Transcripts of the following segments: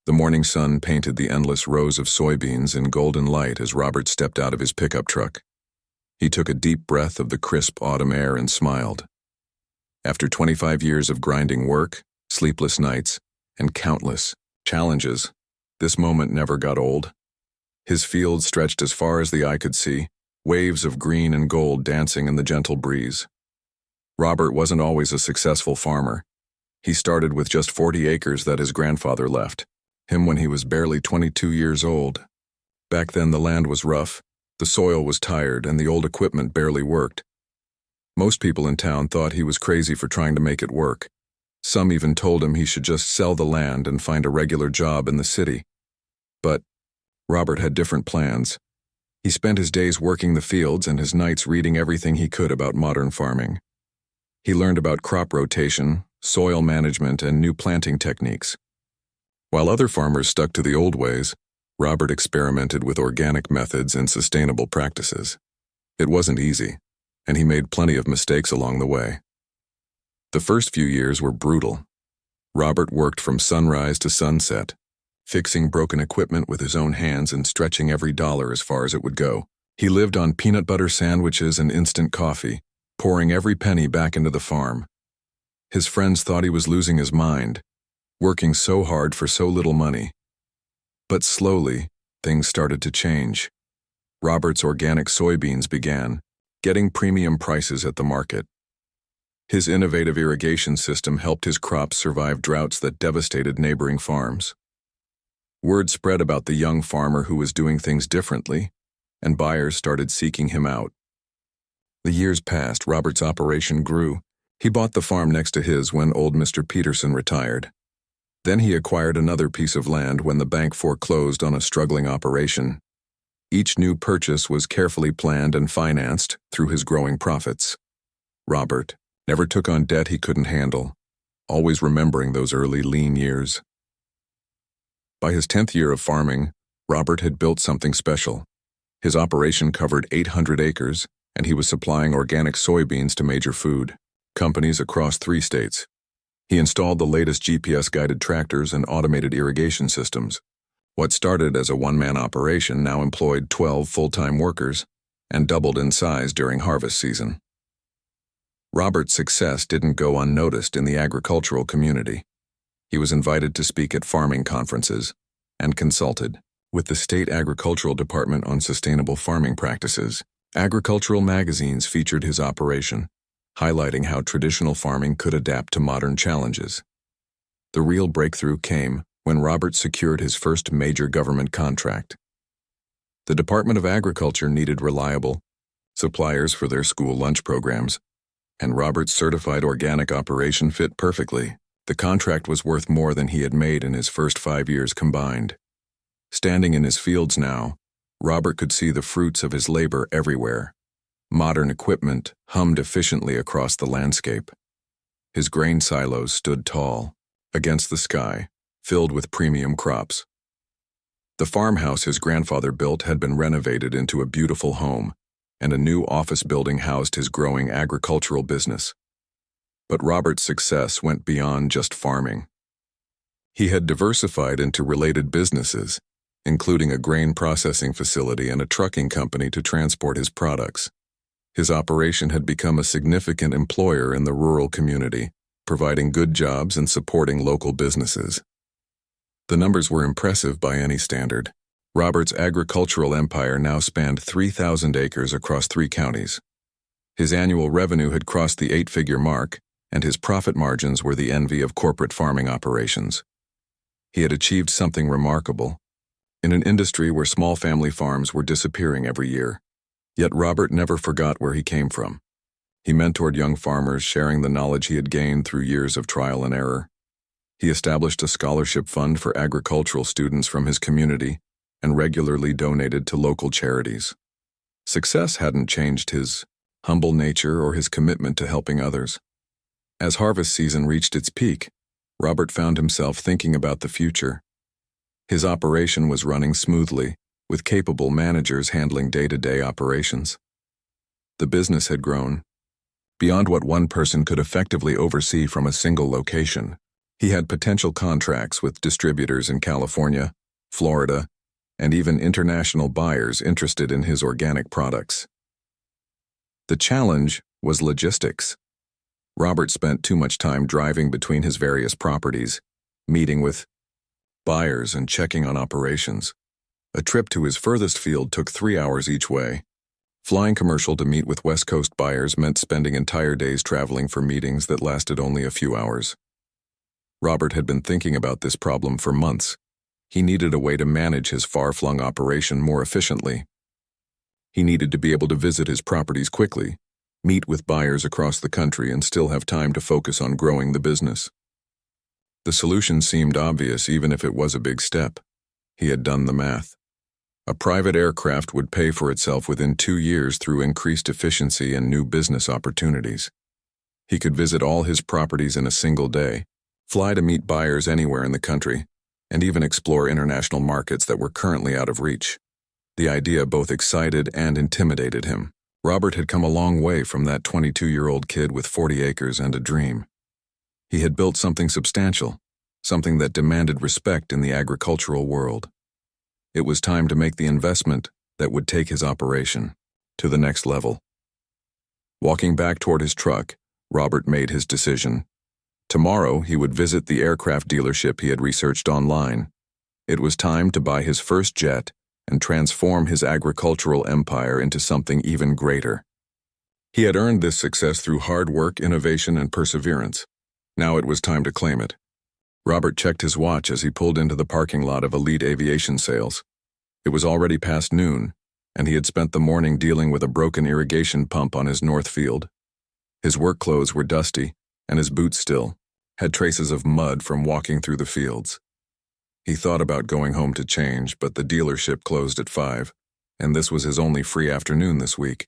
The morning sun painted the endless rows of soybeans in golden light as Robert stepped out of his pickup truck. He took a deep breath of the crisp autumn air and smiled. After 25 years of grinding work, sleepless nights, and countless challenges, this moment never got old. His field stretched as far as the eye could see, waves of green and gold dancing in the gentle breeze. Robert wasn't always a successful farmer. He started with just 40 acres that his grandfather left him when he was barely 22 years old. Back then the land was rough, the soil was tired, and the old equipment barely worked. Most people in town thought he was crazy for trying to make it work. Some even told him he should just sell the land and find a regular job in the city. But Robert had different plans. He spent his days working the fields and his nights reading everything he could about modern farming. He learned about crop rotation, soil management, and new planting techniques. While other farmers stuck to the old ways, Robert experimented with organic methods and sustainable practices. It wasn't easy, and he made plenty of mistakes along the way. The first few years were brutal. Robert worked from sunrise to sunset, fixing broken equipment with his own hands and stretching every dollar as far as it would go. He lived on peanut butter sandwiches and instant coffee, pouring every penny back into the farm. His friends thought he was losing his mind, working so hard for so little money. But slowly, things started to change. Robert's organic soybeans began getting premium prices at the market. His innovative irrigation system helped his crops survive droughts that devastated neighboring farms. Word spread about the young farmer who was doing things differently, and buyers started seeking him out. The years passed, Robert's operation grew. He bought the farm next to his when old Mr. Peterson retired. Then he acquired another piece of land when the bank foreclosed on a struggling operation. Each new purchase was carefully planned and financed through his growing profits. Robert never took on debt he couldn't handle, always remembering those early lean years. By his 10th year of farming, Robert had built something special. His operation covered 800 acres, and he was supplying organic soybeans to major food companies across 3 states. He installed the latest GPS-guided tractors and automated irrigation systems. What started as a one-man operation now employed 12 full-time workers and doubled in size during harvest season. Robert's success didn't go unnoticed in the agricultural community. He was invited to speak at farming conferences and consulted with the state agricultural department on sustainable farming practices. Agricultural magazines featured his operation, highlighting how traditional farming could adapt to modern challenges. The real breakthrough came when Robert secured his first major government contract. The Department of Agriculture needed reliable suppliers for their school lunch programs, and Robert's certified organic operation fit perfectly. The contract was worth more than he had made in his first 5 years combined. Standing in his fields now, Robert could see the fruits of his labor everywhere. Modern equipment hummed efficiently across the landscape. His grain silos stood tall, against the sky, filled with premium crops. The farmhouse his grandfather built had been renovated into a beautiful home, and a new office building housed his growing agricultural business. But Robert's success went beyond just farming. He had diversified into related businesses, including a grain processing facility and a trucking company to transport his products. His operation had become a significant employer in the rural community, providing good jobs and supporting local businesses. The numbers were impressive by any standard. Robert's agricultural empire now spanned 3,000 acres across 3 counties. His annual revenue had crossed the 8-figure mark, and his profit margins were the envy of corporate farming operations. He had achieved something remarkable. In an industry where small family farms were disappearing every year, yet Robert never forgot where he came from. He mentored young farmers, sharing the knowledge he had gained through years of trial and error. He established a scholarship fund for agricultural students from his community and regularly donated to local charities. Success hadn't changed his humble nature or his commitment to helping others. As harvest season reached its peak, Robert found himself thinking about the future. His operation was running smoothly, with capable managers handling day-to-day operations. The business had grown beyond what one person could effectively oversee from a single location. He had potential contracts with distributors in California, Florida, and even international buyers interested in his organic products. The challenge was logistics. Robert spent too much time driving between his various properties, meeting with buyers and checking on operations. A trip to his furthest field took 3 hours each way. Flying commercial to meet with West Coast buyers meant spending entire days traveling for meetings that lasted only a few hours. Robert had been thinking about this problem for months. He needed a way to manage his far-flung operation more efficiently. He needed to be able to visit his properties quickly, meet with buyers across the country, and still have time to focus on growing the business. The solution seemed obvious, even if it was a big step. He had done the math. A private aircraft would pay for itself within 2 years through increased efficiency and new business opportunities. He could visit all his properties in a single day, fly to meet buyers anywhere in the country, and even explore international markets that were currently out of reach. The idea both excited and intimidated him. Robert had come a long way from that 22-year-old kid with 40 acres and a dream. He had built something substantial, something that demanded respect in the agricultural world. It was time to make the investment that would take his operation to the next level. Walking back toward his truck, Robert made his decision. Tomorrow, he would visit the aircraft dealership he had researched online. It was time to buy his first jet and transform his agricultural empire into something even greater. He had earned this success through hard work, innovation, and perseverance. Now it was time to claim it. Robert checked his watch as he pulled into the parking lot of Elite Aviation Sales. It was already past noon, and he had spent the morning dealing with a broken irrigation pump on his north field. His work clothes were dusty, and his boots still had traces of mud from walking through the fields. He thought about going home to change, but the dealership closed at 5, and this was his only free afternoon this week.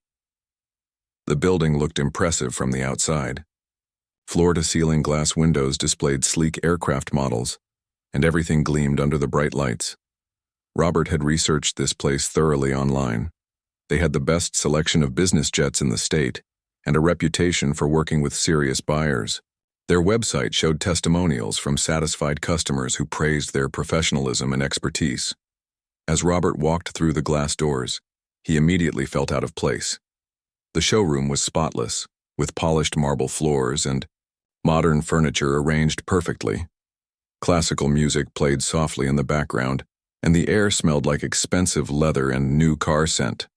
The building looked impressive from the outside. Floor-to-ceiling glass windows displayed sleek aircraft models, and everything gleamed under the bright lights. Robert had researched this place thoroughly online. They had the best selection of business jets in the state, and a reputation for working with serious buyers. Their website showed testimonials from satisfied customers who praised their professionalism and expertise. As Robert walked through the glass doors, he immediately felt out of place. The showroom was spotless, with polished marble floors and modern furniture arranged perfectly. Classical music played softly in the background, and the air smelled like expensive leather and new car scent.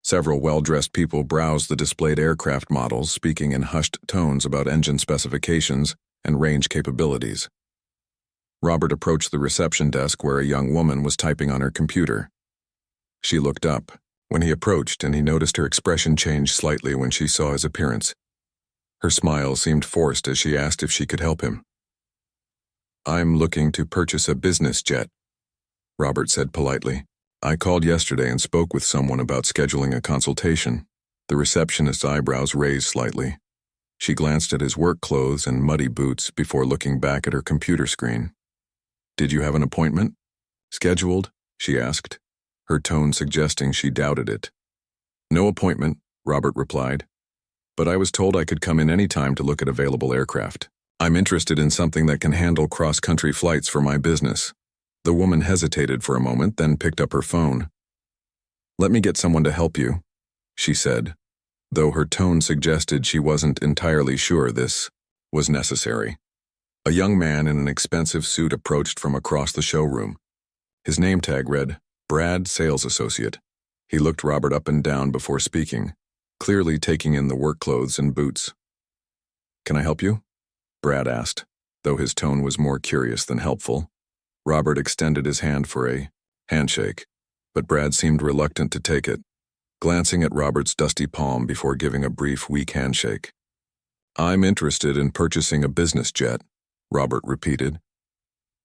Several well-dressed people browsed the displayed aircraft models, speaking in hushed tones about engine specifications and range capabilities. Robert approached the reception desk where a young woman was typing on her computer. She looked up when he approached, and he noticed her expression change slightly when she saw his appearance. Her smile seemed forced as she asked if she could help him. "I'm looking to purchase a business jet," Robert said politely. "I called yesterday and spoke with someone about scheduling a consultation." The receptionist's eyebrows raised slightly. She glanced at his work clothes and muddy boots before looking back at her computer screen. "Did you have an appointment scheduled?" she asked, her tone suggesting she doubted it. "No appointment," Robert replied, "but I was told I could come in any time to look at available aircraft. I'm interested in something that can handle cross-country flights for my business." The woman hesitated for a moment, then picked up her phone. "Let me get someone to help you," she said, though her tone suggested she wasn't entirely sure this was necessary. A young man in an expensive suit approached from across the showroom. His name tag read, "Brad, Sales Associate." He looked Robert up and down before speaking, clearly taking in the work clothes and boots. "Can I help you?" Brad asked, though his tone was more curious than helpful. Robert extended his hand for a handshake, but Brad seemed reluctant to take it, glancing at Robert's dusty palm before giving a brief, weak handshake. "I'm interested in purchasing a business jet," Robert repeated.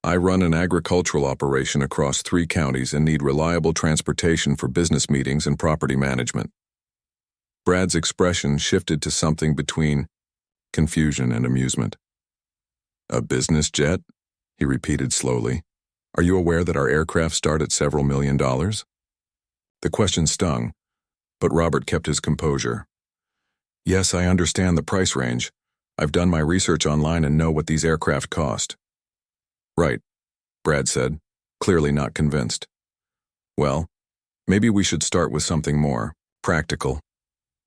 "I run an agricultural operation across 3 counties and need reliable transportation for business meetings and property management." Brad's expression shifted to something between confusion and amusement. "A business jet?" he repeated slowly. "Are you aware that our aircraft start at several $1,000,000? The question stung, but Robert kept his composure. "Yes, I understand the price range, I've done my research online and know what these aircraft cost. Right, Brad said, clearly not convinced. Well, maybe we should start with something more practical.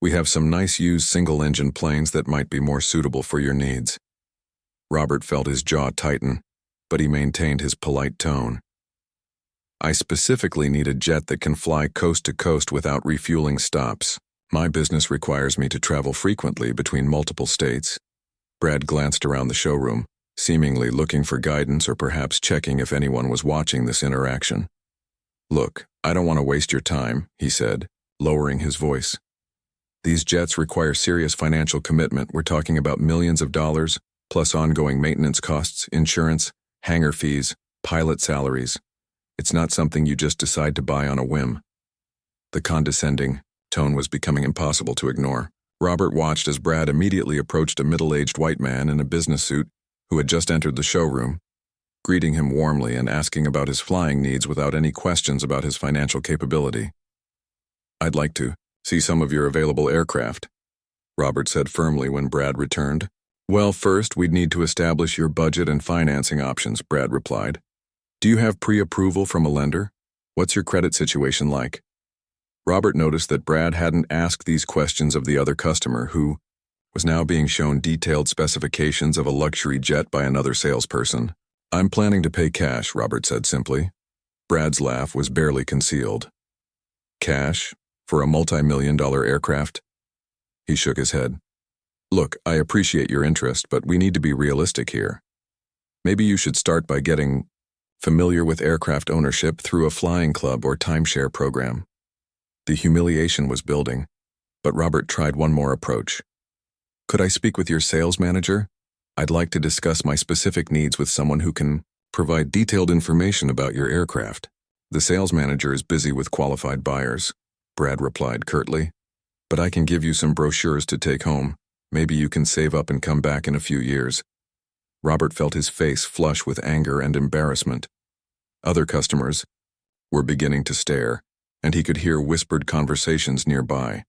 We have some nice used single-engine planes that might be more suitable for your needs. Robert felt his jaw tighten, but he maintained his polite tone. I specifically need a jet that can fly coast to coast without refueling stops. My business requires me to travel frequently between multiple states. Brad glanced around the showroom, seemingly looking for guidance or perhaps checking if anyone was watching this interaction. Look, I don't want to waste your time, he said, lowering his voice. These jets require serious financial commitment. We're talking about millions of dollars, plus ongoing maintenance costs, insurance, hangar fees, pilot salaries. It's not something you just decide to buy on a whim. The condescending tone was becoming impossible to ignore. Robert watched as Brad immediately approached a middle-aged white man in a business suit who had just entered the showroom, greeting him warmly and asking about his flying needs without any questions about his financial capability. I'd like to see some of your available aircraft, Robert said firmly when Brad returned. Well, first, we'd need to establish your budget and financing options, Brad replied. Do you have pre-approval from a lender? What's your credit situation like? Robert noticed that Brad hadn't asked these questions of the other customer, who was now being shown detailed specifications of a luxury jet by another salesperson. I'm planning to pay cash, Robert said simply. Brad's laugh was barely concealed. Cash? For a multi-million-dollar aircraft? He shook his head. Look, I appreciate your interest, but we need to be realistic here. Maybe you should start by getting familiar with aircraft ownership through a flying club or timeshare program. The humiliation was building, but Robert tried one more approach. Could I speak with your sales manager? I'd like to discuss my specific needs with someone who can provide detailed information about your aircraft. The sales manager is busy with qualified buyers, Brad replied curtly. But I can give you some brochures to take home. Maybe you can save up and come back in a few years. Robert felt his face flush with anger and embarrassment. Other customers were beginning to stare, and he could hear whispered conversations nearby.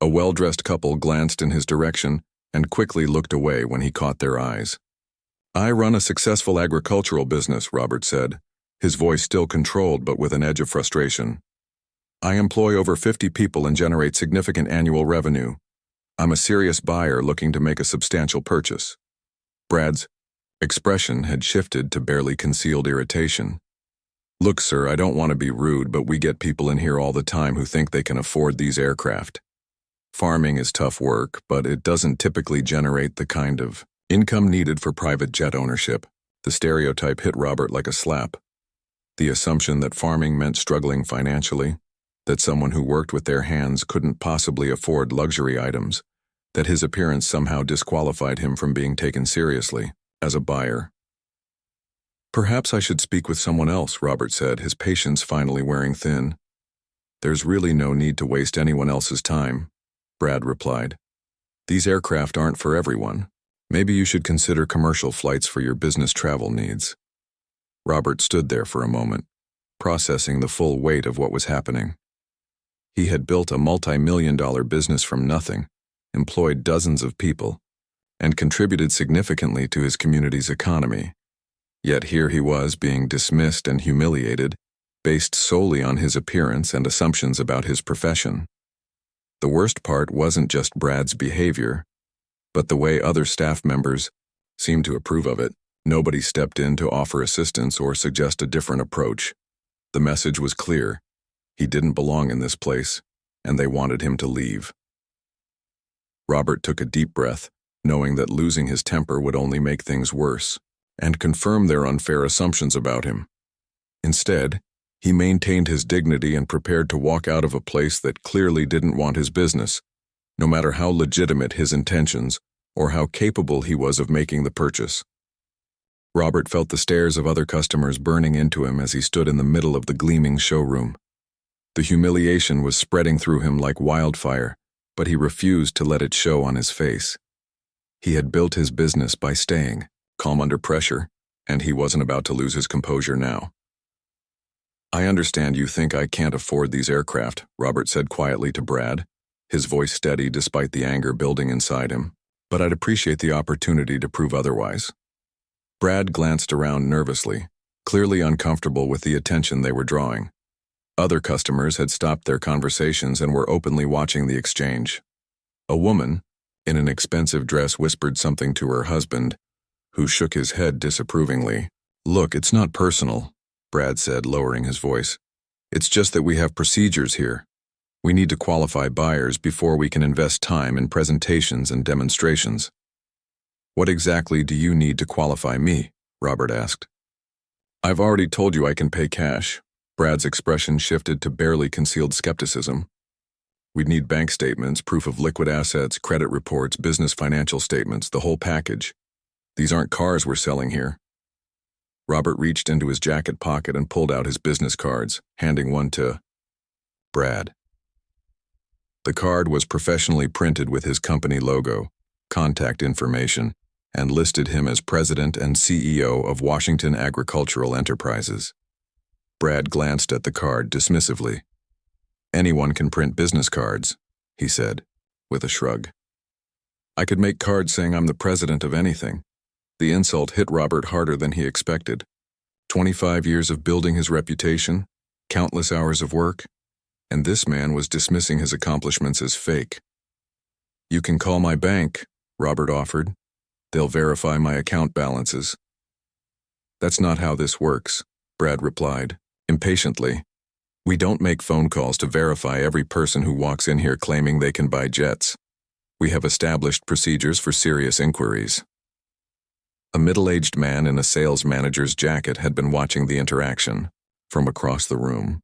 A well-dressed couple glanced in his direction and quickly looked away when he caught their eyes. I run a successful agricultural business, Robert said, his voice still controlled but with an edge of frustration. I employ over 50 people and generate significant annual revenue. I'm a serious buyer looking to make a substantial purchase. Brad's expression had shifted to barely concealed irritation. Look, sir, I don't want to be rude, but we get people in here all the time who think they can afford these aircraft. Farming is tough work, but it doesn't typically generate the kind of income needed for private jet ownership. The stereotype hit Robert like a slap. The assumption that farming meant struggling financially, that someone who worked with their hands couldn't possibly afford luxury items, that his appearance somehow disqualified him from being taken seriously as a buyer. Perhaps I should speak with someone else, Robert said, his patience finally wearing thin. There's really no need to waste anyone else's time, Brad replied. These aircraft aren't for everyone. Maybe you should consider commercial flights for your business travel needs. Robert stood there for a moment, processing the full weight of what was happening. He had built a multi-million-dollar business from nothing, employed dozens of people, and contributed significantly to his community's economy. Yet here he was being dismissed and humiliated, based solely on his appearance and assumptions about his profession. The worst part wasn't just Brad's behavior, but the way other staff members seemed to approve of it. Nobody stepped in to offer assistance or suggest a different approach. The message was clear. He didn't belong in this place, and they wanted him to leave. Robert took a deep breath, knowing that losing his temper would only make things worse and confirm their unfair assumptions about him. Instead, he maintained his dignity and prepared to walk out of a place that clearly didn't want his business, no matter how legitimate his intentions or how capable he was of making the purchase. Robert felt the stares of other customers burning into him as he stood in the middle of the gleaming showroom. The humiliation was spreading through him like wildfire, but he refused to let it show on his face. He had built his business by staying calm under pressure, and he wasn't about to lose his composure now. I understand you think I can't afford these aircraft, Robert said quietly to Brad, his voice steady despite the anger building inside him. but I'd appreciate the opportunity to prove otherwise. Brad glanced around nervously, clearly uncomfortable with the attention they were drawing. Other customers had stopped their conversations and were openly watching the exchange. A woman, in an expensive dress, whispered something to her husband, who shook his head disapprovingly. "Look, it's not personal," Brad said, lowering his voice. "It's just that we have procedures here. We need to qualify buyers before we can invest time in presentations and demonstrations." "What exactly do you need to qualify me?" Robert asked. "I've already told you I can pay cash." Brad's expression shifted to barely concealed skepticism. "We'd need bank statements, proof of liquid assets, credit reports, business financial statements, the whole package. These aren't cars we're selling here." Robert reached into his jacket pocket and pulled out his business cards, handing one to Brad. The card was professionally printed with his company logo, contact information, and listed him as President and CEO of Washington Agricultural Enterprises. Brad glanced at the card dismissively. "Anyone can print business cards," he said, with a shrug. "I could make cards saying I'm the president of anything." The insult hit Robert harder than he expected. 25 years of building his reputation, countless hours of work, and this man was dismissing his accomplishments as fake. "You can call my bank," Robert offered. "They'll verify my account balances." "That's not how this works," Brad replied, impatiently. "We don't make phone calls to verify every person who walks in here claiming they can buy jets. We have established procedures for serious inquiries." A middle-aged man in a sales manager's jacket had been watching the interaction from across the room.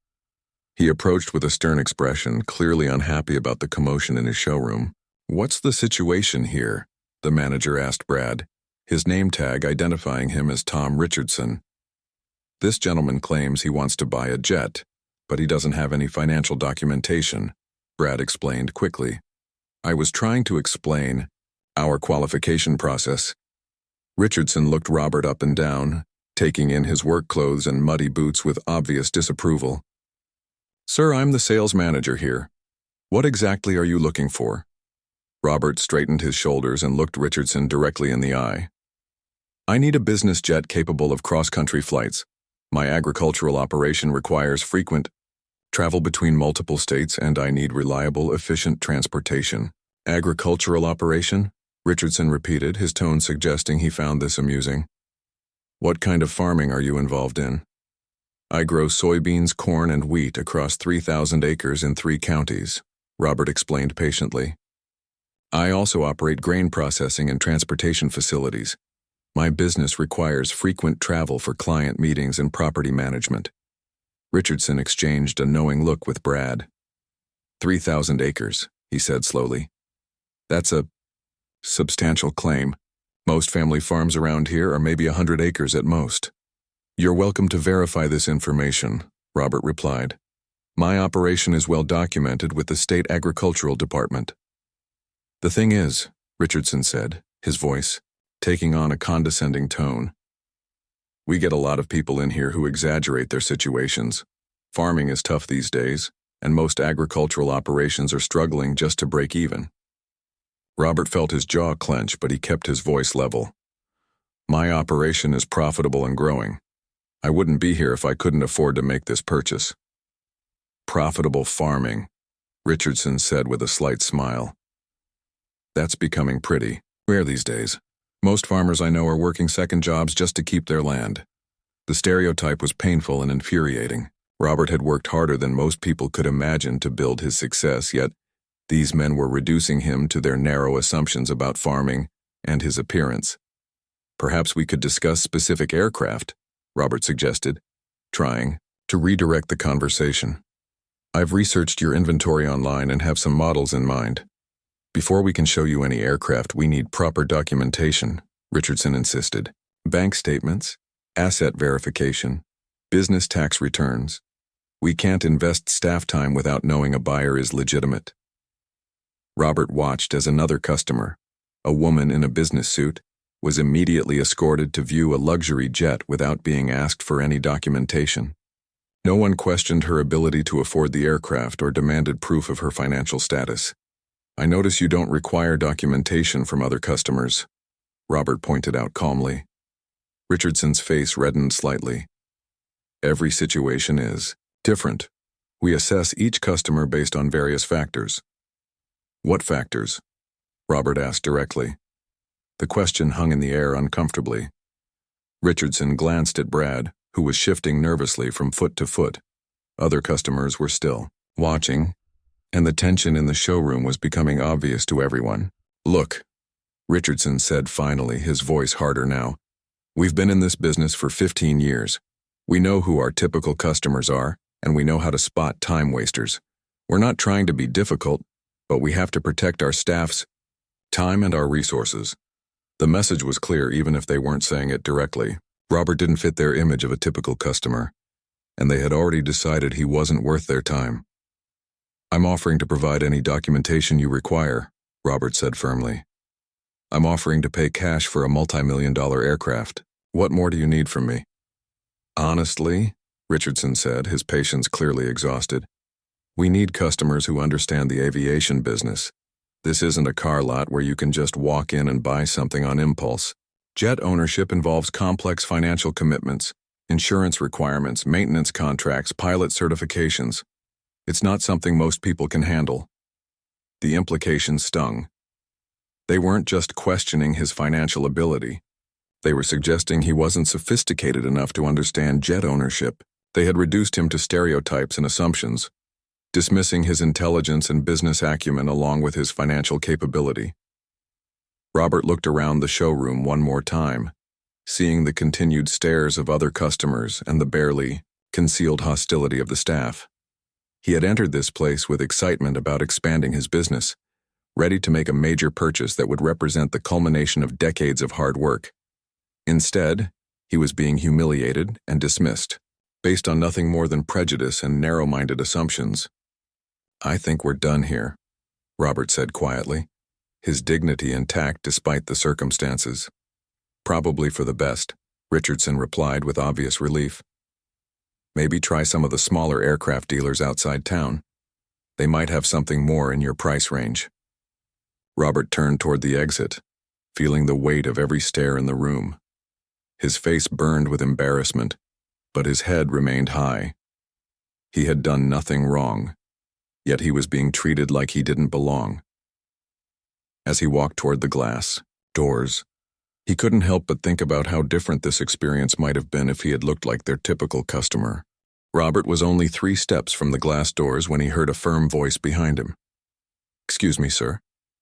He approached with a stern expression, clearly unhappy about the commotion in his showroom. "What's the situation here?" the manager asked Brad, his name tag identifying him as Tom Richardson. "This gentleman claims he wants to buy a jet, but he doesn't have any financial documentation," Brad explained quickly. "I was trying to explain our qualification process." Richardson looked Robert up and down, taking in his work clothes and muddy boots with obvious disapproval. "Sir, I'm the sales manager here. What exactly are you looking for?" Robert straightened his shoulders and looked Richardson directly in the eye. "I need a business jet capable of cross-country flights. My agricultural operation requires frequent travel between multiple states, and I need reliable, efficient transportation." "Agricultural operation?" Richardson repeated, his tone suggesting he found this amusing. "What kind of farming are you involved in?" "I grow soybeans, corn, and wheat across 3,000 acres in 3 counties, Robert explained patiently. "I also operate grain processing and transportation facilities. My business requires frequent travel for client meetings and property management." Richardson exchanged a knowing look with Brad. 3,000 acres, he said slowly. "That's a substantial claim. Most family farms around here are maybe 100 acres at most." "You're welcome to verify this information," Robert replied. "My operation is well documented with the state agricultural department." "The thing is," Richardson said, his voice taking on a condescending tone, "we get a lot of people in here who exaggerate their situations. Farming is tough these days, and most agricultural operations are struggling just to break even." Robert felt his jaw clench, but he kept his voice level. "My operation is profitable and growing. I wouldn't be here if I couldn't afford to make this purchase." "Profitable farming," Richardson said with a slight smile. "That's becoming pretty rare these days. Most farmers I know are working second jobs just to keep their land." The stereotype was painful and infuriating. Robert had worked harder than most people could imagine to build his success, yet these men were reducing him to their narrow assumptions about farming and his appearance. "Perhaps we could discuss specific aircraft," Robert suggested, trying to redirect the conversation. "I've researched your inventory online and have some models in mind. Before we can show you any aircraft, we need proper documentation," Richardson insisted. "Bank statements, asset verification, business tax returns. We can't invest staff time without knowing a buyer is legitimate." Robert watched as another customer, a woman in a business suit, was immediately escorted to view a luxury jet without being asked for any documentation. No one questioned her ability to afford the aircraft or demanded proof of her financial status. I notice you don't require documentation from other customers, Robert pointed out calmly. Richardson's face reddened slightly. Every situation is different. We assess each customer based on various factors. What factors? Robert asked directly. The question hung in the air uncomfortably. Richardson glanced at Brad, who was shifting nervously from foot to foot. Other customers were still watching, and the tension in the showroom was becoming obvious to everyone. Look, Richardson said finally, his voice harder now. We've been in this business for 15 years. We know who our typical customers are, and we know how to spot time wasters. We're not trying to be difficult, but we have to protect our staff's time and our resources. The message was clear even if they weren't saying it directly. Robert didn't fit their image of a typical customer, and they had already decided he wasn't worth their time. I'm offering to provide any documentation you require, Robert said firmly. I'm offering to pay cash for a multi-million-dollar aircraft. What more do you need from me? Honestly, Richardson said, his patience clearly exhausted, we need customers who understand the aviation business. This isn't a car lot where you can just walk in and buy something on impulse. Jet ownership involves complex financial commitments, insurance requirements, maintenance contracts, pilot certifications. It's not something most people can handle. The implications stung. They weren't just questioning his financial ability. They were suggesting he wasn't sophisticated enough to understand jet ownership. They had reduced him to stereotypes and assumptions, dismissing his intelligence and business acumen along with his financial capability. Robert looked around the showroom one more time, seeing the continued stares of other customers and the barely concealed hostility of the staff. He had entered this place with excitement about expanding his business, ready to make a major purchase that would represent the culmination of decades of hard work. Instead, he was being humiliated and dismissed, based on nothing more than prejudice and narrow-minded assumptions. I think we're done here, Robert said quietly, his dignity intact despite the circumstances. Probably for the best, Richardson replied with obvious relief. Maybe try some of the smaller aircraft dealers outside town. They might have something more in your price range. Robert turned toward the exit, feeling the weight of every stare in the room. His face burned with embarrassment, but his head remained high. He had done nothing wrong, yet he was being treated like he didn't belong. As he walked toward the glass doors, he couldn't help but think about how different this experience might have been if he had looked like their typical customer. Robert was only 3 steps from the glass doors when he heard a firm voice behind him. Excuse me, sir.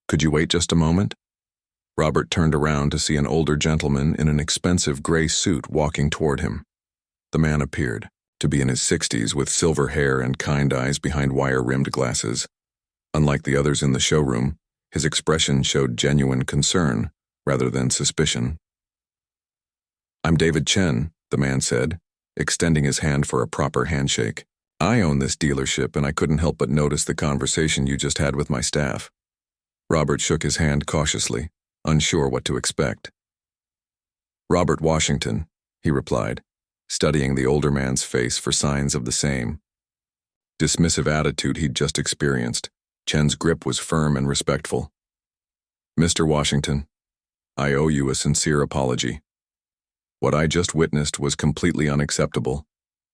Could you wait just a moment? Robert turned around to see an older gentleman in an expensive gray suit walking toward him. The man appeared to be in his 60s with silver hair and kind eyes behind wire-rimmed glasses. Unlike the others in the showroom, his expression showed genuine concern rather than suspicion. I'm David Chen, the man said, extending his hand for a proper handshake. I own this dealership and I couldn't help but notice the conversation you just had with my staff. Robert shook his hand cautiously, unsure what to expect. Robert Washington, he replied, studying the older man's face for signs of the same dismissive attitude he'd just experienced. Chen's grip was firm and respectful. Mr. Washington, I owe you a sincere apology. What I just witnessed was completely unacceptable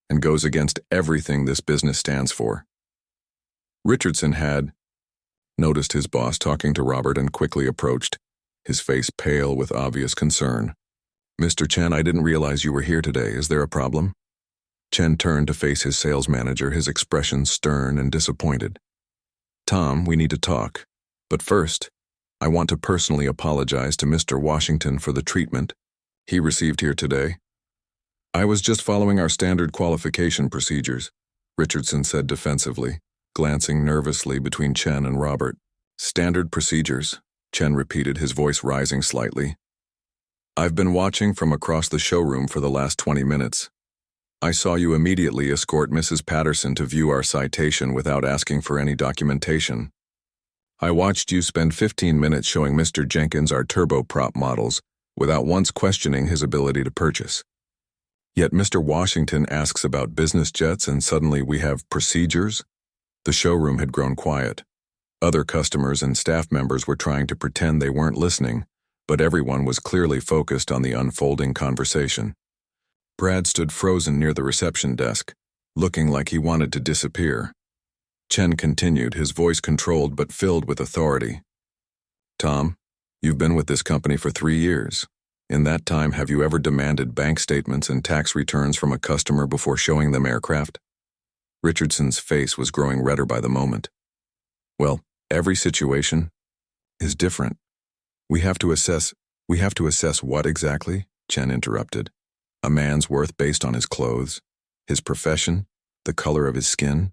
and goes against everything this business stands for. Richardson had noticed his boss talking to Robert and quickly approached, his face pale with obvious concern. Mr. Chen, I didn't realize you were here today. Is there a problem? Chen turned to face his sales manager, his expression stern and disappointed. Tom, we need to talk. But first, I want to personally apologize to Mr. Washington for the treatment he received here today. I was just following our standard qualification procedures, Richardson said defensively, glancing nervously between Chen and Robert. Standard procedures, Chen repeated, his voice rising slightly. I've been watching from across the showroom for the last 20 minutes. I saw you immediately escort Mrs. Patterson to view our citation without asking for any documentation. I watched you spend 15 minutes showing Mr. Jenkins our turboprop models without once questioning his ability to purchase. Yet Mr. Washington asks about business jets and suddenly we have procedures? The showroom had grown quiet. Other customers and staff members were trying to pretend they weren't listening, but everyone was clearly focused on the unfolding conversation. Brad stood frozen near the reception desk, looking like he wanted to disappear. Chen continued, his voice controlled but filled with authority. Tom, you've been with this company for 3 years. In that time, have you ever demanded bank statements and tax returns from a customer before showing them aircraft? Richardson's face was growing redder by the moment. Well, every situation is different. We have to assess what exactly? Chen interrupted. A man's worth based on his clothes, his profession, the color of his skin?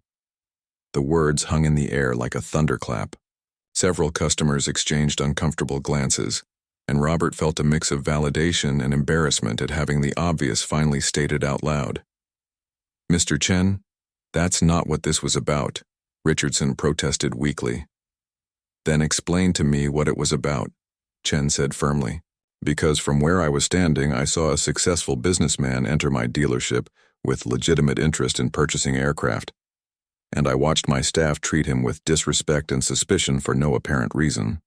The words hung in the air like a thunderclap. Several customers exchanged uncomfortable glances, and Robert felt a mix of validation and embarrassment at having the obvious finally stated out loud. Mr. Chen, that's not what this was about, Richardson protested weakly. Then explain to me what it was about, Chen said firmly, because from where I was standing I saw a successful businessman enter my dealership with legitimate interest in purchasing aircraft, and I watched my staff treat him with disrespect and suspicion for no apparent reason.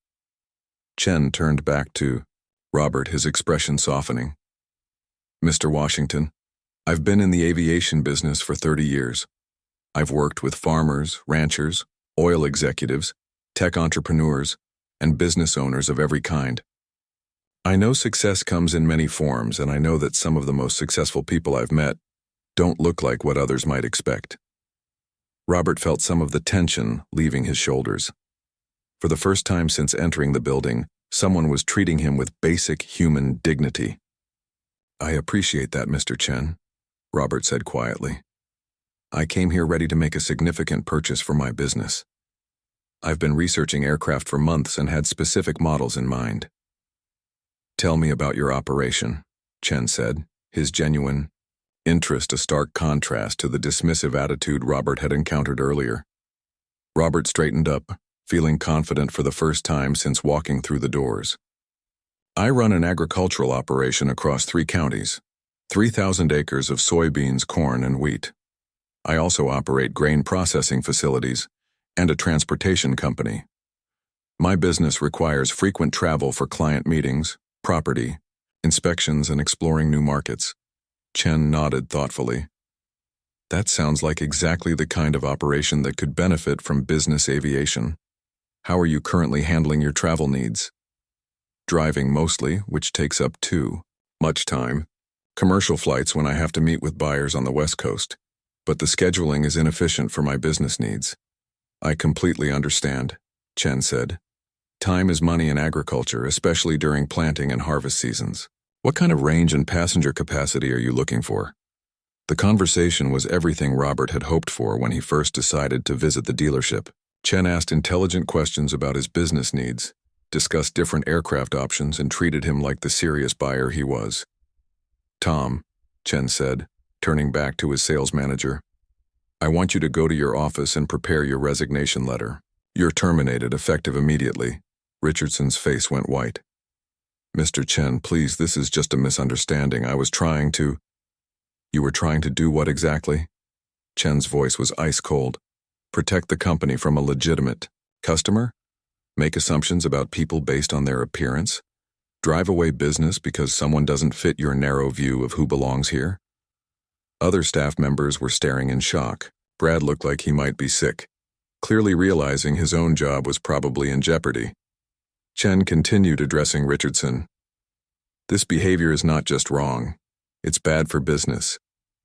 Chen turned back to Robert, his expression softening. Mr. Washington, I've been in the aviation business for 30 years. I've worked with farmers, ranchers, oil executives, tech entrepreneurs, and business owners of every kind. I know success comes in many forms, and I know that some of the most successful people I've met don't look like what others might expect. Robert felt some of the tension leaving his shoulders. For the first time since entering the building, someone was treating him with basic human dignity. I appreciate that, Mr. Chen, Robert said quietly. I came here ready to make a significant purchase for my business. I've been researching aircraft for months and had specific models in mind. Tell me about your operation, Chen said, his genuine interest a stark contrast to the dismissive attitude Robert had encountered earlier. Robert straightened up, feeling confident for the first time since walking through the doors. I run an agricultural operation across 3 counties, 3,000 acres of soybeans, corn, and wheat. I also operate grain processing facilities and a transportation company. My business requires frequent travel for client meetings, property, inspections, and exploring new markets. Chen nodded thoughtfully. That sounds like exactly the kind of operation that could benefit from business aviation. How are you currently handling your travel needs? Driving mostly, which takes up too much time. Commercial flights when I have to meet with buyers on the West Coast. But the scheduling is inefficient for my business needs. I completely understand, Chen said. Time is money in agriculture, especially during planting and harvest seasons. What kind of range and passenger capacity are you looking for? The conversation was everything Robert had hoped for when he first decided to visit the dealership. Chen asked intelligent questions about his business needs, discussed different aircraft options, and treated him like the serious buyer he was. Tom, Chen said, turning back to his sales manager, I want you to go to your office and prepare your resignation letter. You're terminated, effective immediately. Richardson's face went white. Mr. Chen, please, this is just a misunderstanding. You were trying to do what exactly? Chen's voice was ice cold. Protect the company from a legitimate customer? Make assumptions about people based on their appearance? Drive away business because someone doesn't fit your narrow view of who belongs here? Other staff members were staring in shock. Brad looked like he might be sick, clearly realizing his own job was probably in jeopardy. Chen continued addressing Richardson. This behavior is not just wrong. It's bad for business.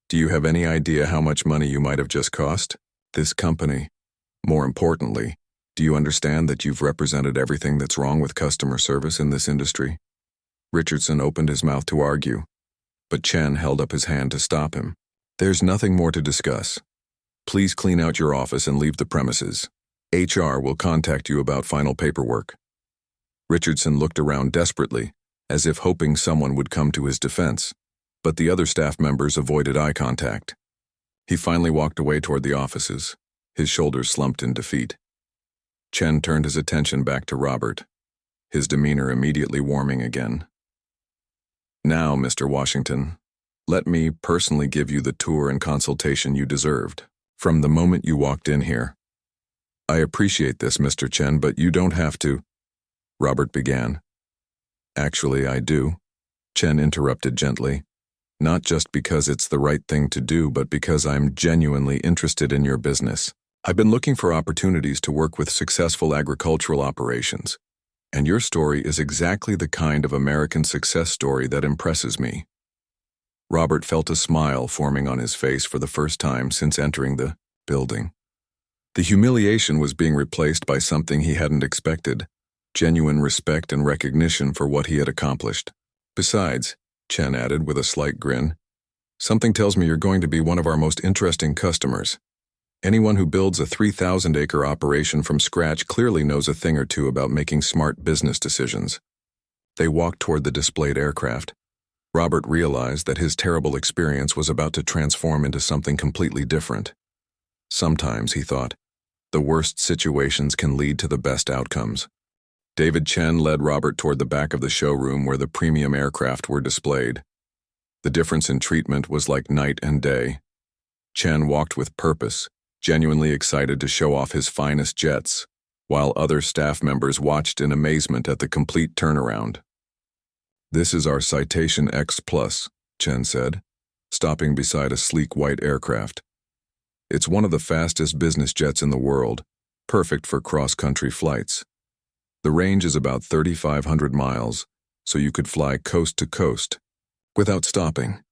Do you have any idea how much money you might have just cost this company? More importantly, do you understand that you've represented everything that's wrong with customer service in this industry? Richardson opened his mouth to argue, but Chen held up his hand to stop him. There's nothing more to discuss. Please clean out your office and leave the premises. HR will contact you about final paperwork. Richardson looked around desperately, as if hoping someone would come to his defense, but the other staff members avoided eye contact. He finally walked away toward the offices, his shoulders slumped in defeat. Chen turned his attention back to Robert, his demeanor immediately warming again. Now, Mr. Washington, let me personally give you the tour and consultation you deserved. From the moment you walked in here, I appreciate this, Mr. Chen, but you don't have to, Robert began. Actually, I do, Chen interrupted gently. Not just because it's the right thing to do, but because I'm genuinely interested in your business. I've been looking for opportunities to work with successful agricultural operations, and your story is exactly the kind of American success story that impresses me. Robert felt a smile forming on his face for the first time since entering the building. The humiliation was being replaced by something he hadn't expected, genuine respect and recognition for what he had accomplished. Besides, Chen added with a slight grin, something tells me you're going to be one of our most interesting customers. Anyone who builds a 3,000-acre operation from scratch clearly knows a thing or two about making smart business decisions. They walked toward the displayed aircraft. Robert realized that his terrible experience was about to transform into something completely different. Sometimes, he thought, the worst situations can lead to the best outcomes. David Chen led Robert toward the back of the showroom where the premium aircraft were displayed. The difference in treatment was like night and day. Chen walked with purpose, genuinely excited to show off his finest jets, while other staff members watched in amazement at the complete turnaround. This is our Citation X Plus, Chen said, stopping beside a sleek white aircraft. It's one of the fastest business jets in the world, perfect for cross-country flights. The range is about 3,500 miles, so you could fly coast to coast without stopping.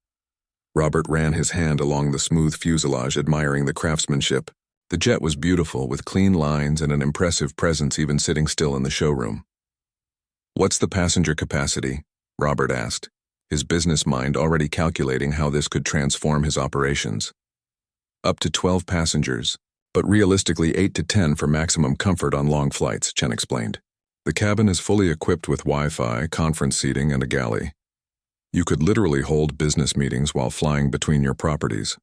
Robert ran his hand along the smooth fuselage, admiring the craftsmanship. The jet was beautiful, with clean lines and an impressive presence even sitting still in the showroom. What's the passenger capacity? Robert asked, his business mind already calculating how this could transform his operations. Up to 12 passengers, but realistically 8 to 10 for maximum comfort on long flights, Chen explained. The cabin is fully equipped with Wi-Fi, conference seating, and a galley. You could literally hold business meetings while flying between your properties.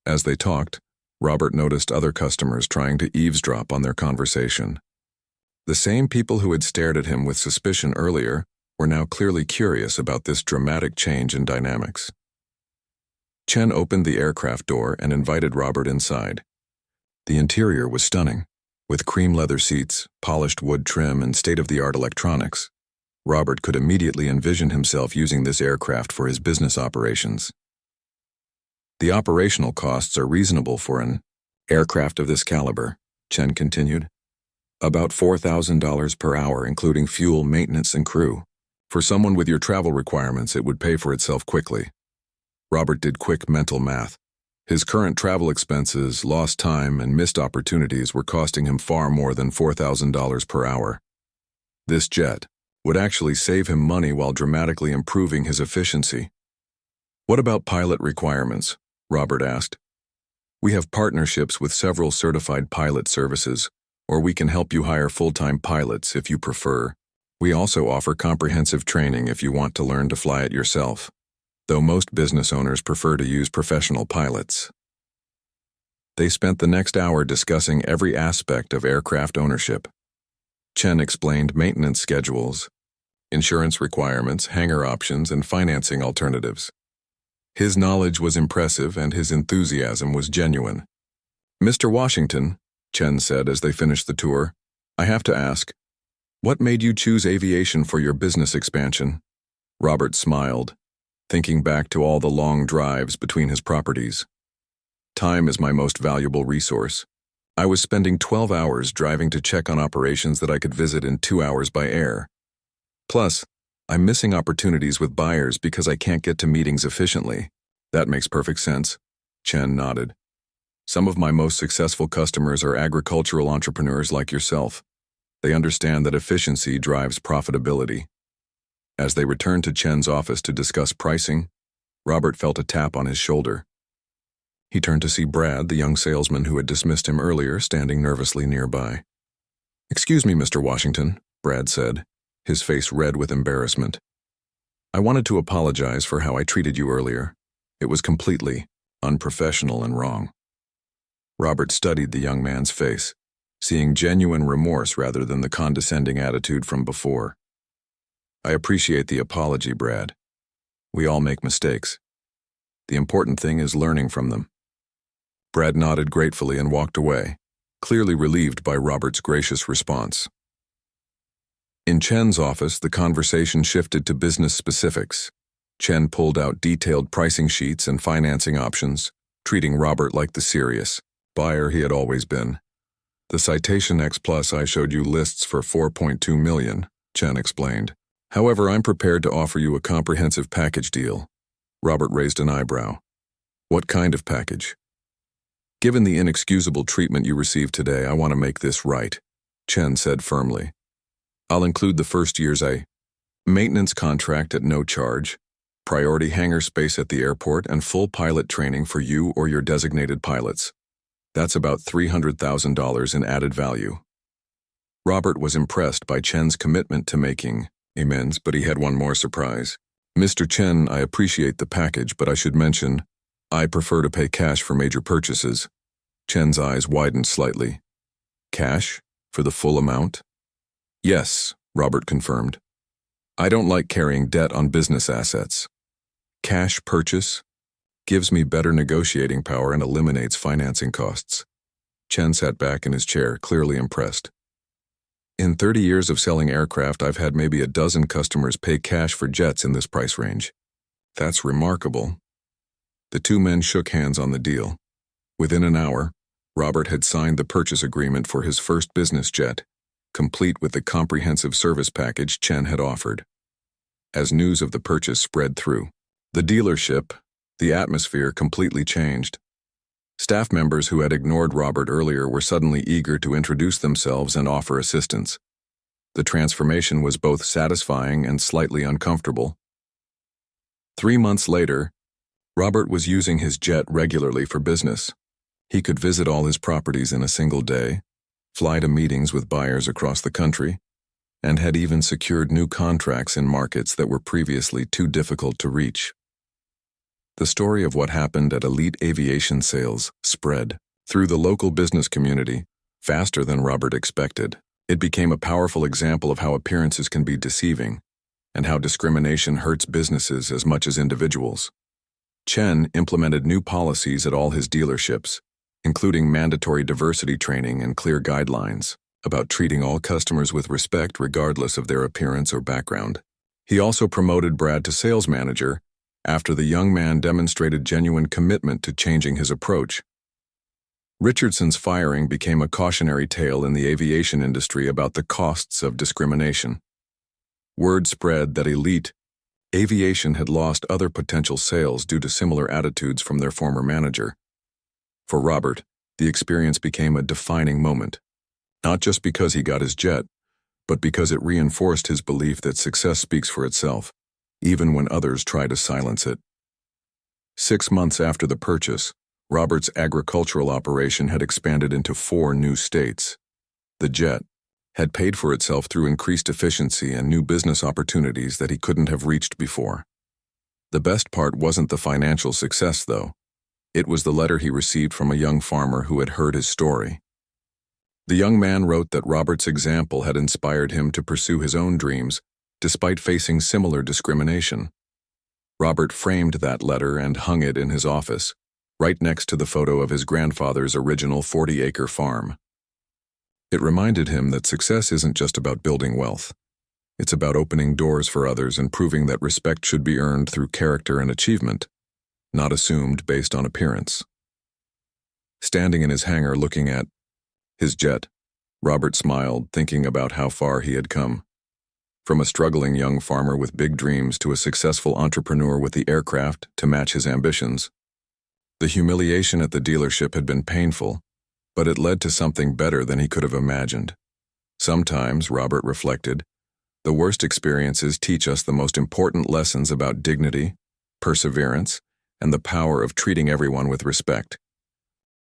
As they talked, Robert noticed other customers trying to eavesdrop on their conversation. The same people who had stared at him with suspicion earlier were now clearly curious about this dramatic change in dynamics. Chen opened the aircraft door and invited Robert inside. The interior was stunning, with cream leather seats, polished wood trim, and state-of-the-art electronics. Robert could immediately envision himself using this aircraft for his business operations. The operational costs are reasonable for an aircraft of this caliber, Chen continued. About $4,000 per hour, including fuel, maintenance, and crew. For someone with your travel requirements, it would pay for itself quickly. Robert did quick mental math. His current travel expenses, lost time, and missed opportunities were costing him far more than $4,000 per hour. This jet would actually save him money while dramatically improving his efficiency. What about pilot requirements? Robert asked. We have partnerships with several certified pilot services, or we can help you hire full-time pilots if you prefer. We also offer comprehensive training if you want to learn to fly it yourself, though most business owners prefer to use professional pilots. They spent the next hour discussing every aspect of aircraft ownership. Chen explained maintenance schedules, insurance requirements, hangar options, and financing alternatives. His knowledge was impressive and his enthusiasm was genuine. Mr. Washington, Chen said as they finished the tour, I have to ask, what made you choose aviation for your business expansion? Robert smiled, thinking back to all the long drives between his properties. Time is my most valuable resource. I was spending 12 hours driving to check on operations that I could visit in 2 hours by air. Plus, I'm missing opportunities with buyers because I can't get to meetings efficiently. That makes perfect sense, Chen nodded. Some of my most successful customers are agricultural entrepreneurs like yourself. They understand that efficiency drives profitability. As they returned to Chen's office to discuss pricing, Robert felt a tap on his shoulder. He turned to see Brad, the young salesman who had dismissed him earlier, standing nervously nearby. Excuse me, Mr. Washington, Brad said, his face red with embarrassment. I wanted to apologize for how I treated you earlier. It was completely unprofessional and wrong. Robert studied the young man's face, seeing genuine remorse rather than the condescending attitude from before. I appreciate the apology, Brad. We all make mistakes. The important thing is learning from them. Brad nodded gratefully and walked away, clearly relieved by Robert's gracious response. In Chen's office, the conversation shifted to business specifics. Chen pulled out detailed pricing sheets and financing options, treating Robert like the serious buyer he had always been. "The Citation X Plus I showed you lists for $4.2 million, Chen explained. "However, I'm prepared to offer you a comprehensive package deal." Robert raised an eyebrow. "What kind of package?" "Given the inexcusable treatment you received today, I want to make this right," Chen said firmly. "I'll include the first year's maintenance contract at no charge, priority hangar space at the airport, and full pilot training for you or your designated pilots. That's about $300,000 in added value." Robert was impressed by Chen's commitment to making amends, but he had one more surprise. "Mr. Chen, I appreciate the package, but I should mention, I prefer to pay cash for major purchases." Chen's eyes widened slightly. "Cash? For the full amount?" "Yes," Robert confirmed. "I don't like carrying debt on business assets. Cash purchase gives me better negotiating power and eliminates financing costs." Chen sat back in his chair, clearly impressed. "In 30 years of selling aircraft, I've had maybe a dozen customers pay cash for jets in this price range. That's remarkable." The two men shook hands on the deal. Within an hour, Robert had signed the purchase agreement for his first business jet, complete with the comprehensive service package Chen had offered. As news of the purchase spread through the dealership, the atmosphere completely changed. Staff members who had ignored Robert earlier were suddenly eager to introduce themselves and offer assistance. The transformation was both satisfying and slightly uncomfortable. 3 months later, Robert was using his jet regularly for business. He could visit all his properties in a single day, fly to meetings with buyers across the country, and had even secured new contracts in markets that were previously too difficult to reach. The story of what happened at Elite Aviation Sales spread through the local business community faster than Robert expected. It became a powerful example of how appearances can be deceiving and how discrimination hurts businesses as much as individuals. Chen implemented new policies at all his dealerships, including mandatory diversity training and clear guidelines about treating all customers with respect regardless of their appearance or background. He also promoted Brad to sales manager after the young man demonstrated genuine commitment to changing his approach. Richardson's firing became a cautionary tale in the aviation industry about the costs of discrimination. Word spread that Elite Aviation had lost other potential sales due to similar attitudes from their former manager. For Robert, the experience became a defining moment, not just because he got his jet, but because it reinforced his belief that success speaks for itself, even when others try to silence it. 6 months after the purchase, Robert's agricultural operation had expanded into 4 new states. The jet had paid for itself through increased efficiency and new business opportunities that he couldn't have reached before. The best part wasn't the financial success, though. It was the letter he received from a young farmer who had heard his story. The young man wrote that Robert's example had inspired him to pursue his own dreams despite facing similar discrimination. Robert framed that letter and hung it in his office, right next to the photo of his grandfather's original 40-acre farm. It reminded him that success isn't just about building wealth. It's about opening doors for others and proving that respect should be earned through character and achievement, not assumed based on appearance. Standing in his hangar looking at his jet, Robert smiled, thinking about how far he had come. From a struggling young farmer with big dreams to a successful entrepreneur with the aircraft to match his ambitions. The humiliation at the dealership had been painful, but it led to something better than he could have imagined. Sometimes, Robert reflected, the worst experiences teach us the most important lessons about dignity, perseverance, and the power of treating everyone with respect.